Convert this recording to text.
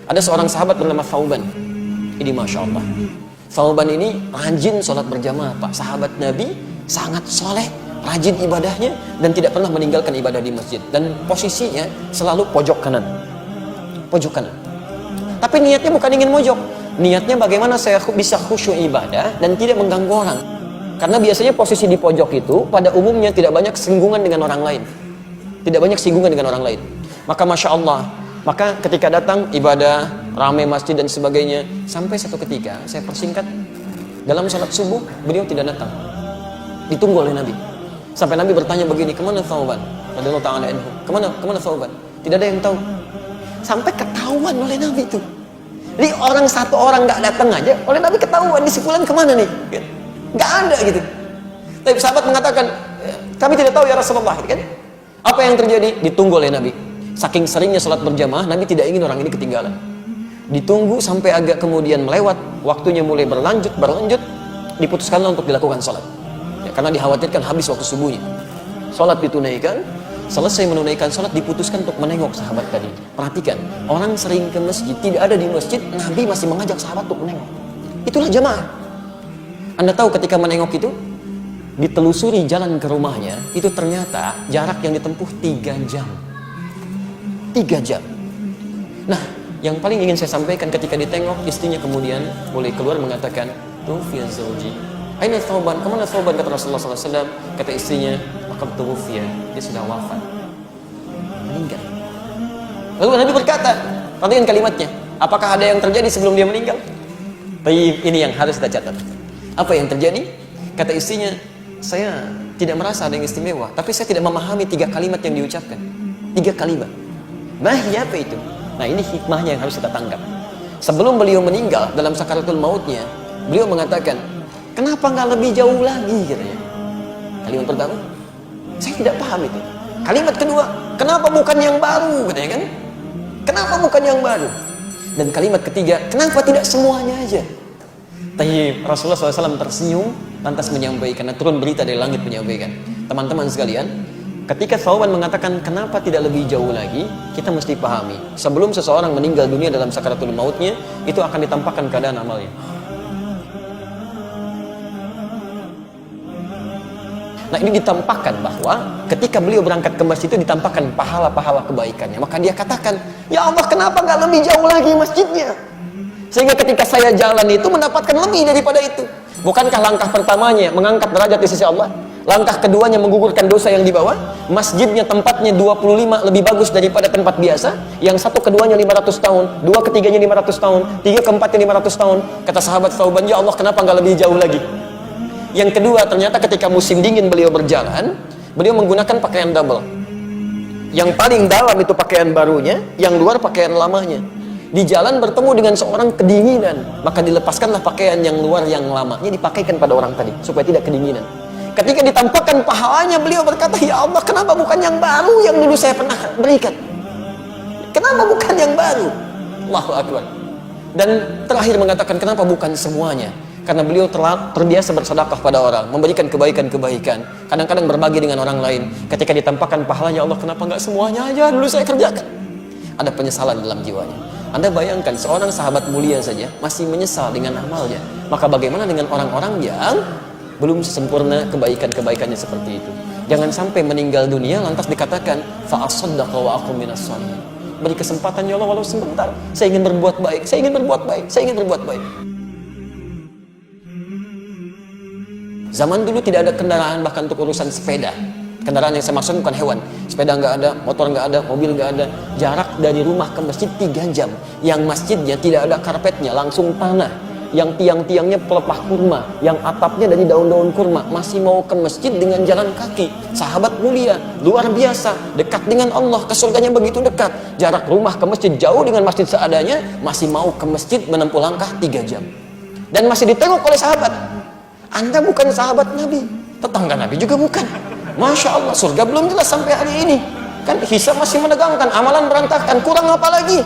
Ada seorang sahabat bernama Thauban. Ini Masya Allah, Thauban ini rajin sholat berjamaah Pak. Sahabat Nabi, sangat soleh, rajin ibadahnya, dan tidak pernah meninggalkan ibadah di masjid. Dan posisinya selalu pojok kanan. Pojok kanan. Tapi niatnya bukan ingin mojok. Niatnya bagaimana saya bisa khusyuk ibadah dan tidak mengganggu orang. Karena biasanya posisi di pojok itu pada umumnya tidak banyak singgungan dengan orang lain. Tidak banyak singgungan dengan orang lain. Maka Masya Allah, maka ketika datang ibadah, ramai masjid dan sebagainya, sampai satu ketika, saya persingkat, dalam sholat subuh, beliau tidak datang. Ditunggu oleh Nabi. Sampai Nabi bertanya begini, kemana Thauban? Radhiyallahu ta'ala anhu. Kemana Thauban? Tidak ada yang tahu. Sampai ketahuan oleh Nabi itu. Jadi satu orang nggak datang aja, oleh Nabi ketahuan, di sebulan kemana nih? Nggak ada gitu. Tapi sahabat mengatakan, kami tidak tahu ya Rasulullah, kan? Apa yang terjadi? Ditunggu oleh Nabi. Saking seringnya sholat berjamaah, Nabi tidak ingin orang ini ketinggalan. Ditunggu sampai agak kemudian melewat, waktunya mulai berlanjut, diputuskanlah untuk dilakukan sholat. Ya, karena dikhawatirkan habis waktu subuhnya. Sholat ditunaikan, selesai menunaikan sholat, diputuskan untuk menengok sahabat tadi. Perhatikan, orang sering ke masjid, tidak ada di masjid, Nabi masih mengajak sahabat untuk menengok. Itulah jamaah. Anda tahu ketika menengok itu, ditelusuri jalan ke rumahnya, itu ternyata jarak yang ditempuh 3 jam. 3 jam. Nah, yang paling ingin saya sampaikan ketika ditengok, istrinya kemudian boleh keluar mengatakan, Tufiya zawji. Aina Thauban? Kemana Thauban? Kata Rasulullah SAW. Kata istrinya, Laqad tuwfiya. Dia sudah wafat. Meninggal. Lalu Nabi berkata, perhatikan kalimatnya, apakah ada yang terjadi sebelum dia meninggal? Baik, ini yang harus kita catat. Apa yang terjadi? Kata istrinya, saya tidak merasa ada yang istimewa, tapi saya tidak memahami 3 kalimat yang diucapkan. 3 kalimat. Apa itu? Nah, ini hikmahnya yang harus kita tangkap. Sebelum beliau meninggal dalam sakaratul mautnya, beliau mengatakan, kenapa nggak lebih jauh lagi, katanya. Kalimat pertama, saya tidak paham itu. Kalimat kedua, kenapa bukan yang baru, katanya kan? Kenapa bukan yang baru? Dan kalimat ketiga, kenapa tidak semuanya aja? Tapi Rasulullah SAW tersenyum, lantas menyampaikan, turun berita dari langit menyampaikan, teman-teman sekalian, ketika Thauban mengatakan kenapa tidak lebih jauh lagi, kita mesti pahami, sebelum seseorang meninggal dunia dalam sakaratul mautnya, itu akan ditampakkan keadaan amalnya. Nah, ini ditampakkan bahwa ketika beliau berangkat ke masjid itu ditampakkan pahala-pahala kebaikannya. Maka dia katakan, ya Allah, kenapa nggak lebih jauh lagi masjidnya? Sehingga ketika saya jalan itu mendapatkan lebih daripada itu. Bukankah langkah pertamanya mengangkat derajat di sisi Allah? Langkah keduanya menggugurkan dosa yang di bawah. Masjidnya tempatnya 25 lebih bagus daripada tempat biasa. Yang satu keduanya 500 tahun, dua ketiganya 500 tahun, tiga keempatnya 500 tahun. Kata sahabat Thauban, ya Allah, kenapa nggak lebih jauh lagi? Yang kedua, ternyata ketika musim dingin beliau berjalan, beliau menggunakan pakaian double. Yang paling dalam itu pakaian barunya, yang luar pakaian lamanya. Di jalan bertemu dengan seorang kedinginan, maka dilepaskanlah pakaian yang luar yang lamanya, dipakaikan pada orang tadi supaya tidak kedinginan. Ketika ditampakkan pahalanya, beliau berkata, ya Allah, kenapa bukan yang baru yang dulu saya pernah berikan? Kenapa bukan yang baru? Allahu Akbar. Dan terakhir mengatakan, kenapa bukan semuanya? Karena beliau terbiasa bersedekah pada orang, memberikan kebaikan-kebaikan, kadang-kadang berbagi dengan orang lain. Ketika ditampakkan pahalanya, Allah, kenapa nggak semuanya aja dulu saya kerjakan? Ada penyesalan dalam jiwanya. Anda bayangkan, seorang sahabat mulia saja masih menyesal dengan amalnya, maka bagaimana dengan orang-orang yang belum sempurna kebaikan-kebaikannya seperti itu? Jangan sampai meninggal dunia lantas dikatakan fa'asaddaqa wa aqum minas shalihin. Beri kesempatan, ya Allah, walau sebentar, saya ingin berbuat baik, saya ingin berbuat baik, saya ingin berbuat baik. Zaman dulu tidak ada kendaraan bahkan untuk urusan sepeda. Kendaraan yang saya maksud bukan hewan. Sepeda nggak ada, motor nggak ada, mobil nggak ada. Jarak dari rumah ke masjid 3 jam. Yang masjidnya tidak ada karpetnya, langsung tanah. Yang tiang-tiangnya pelepah kurma, yang atapnya dari daun-daun kurma. Masih mau ke masjid dengan jalan kaki. Sahabat mulia, luar biasa, dekat dengan Allah, ke surganya begitu dekat. Jarak rumah ke masjid jauh dengan masjid seadanya, masih mau ke masjid menempuh langkah 3 jam. Dan masih ditengok oleh sahabat. Anda bukan sahabat Nabi, tetangga Nabi juga bukan. Masya Allah, surga belum jelas sampai hari ini. Kan hisab masih menegangkan, amalan berantakan, kurang apa lagi?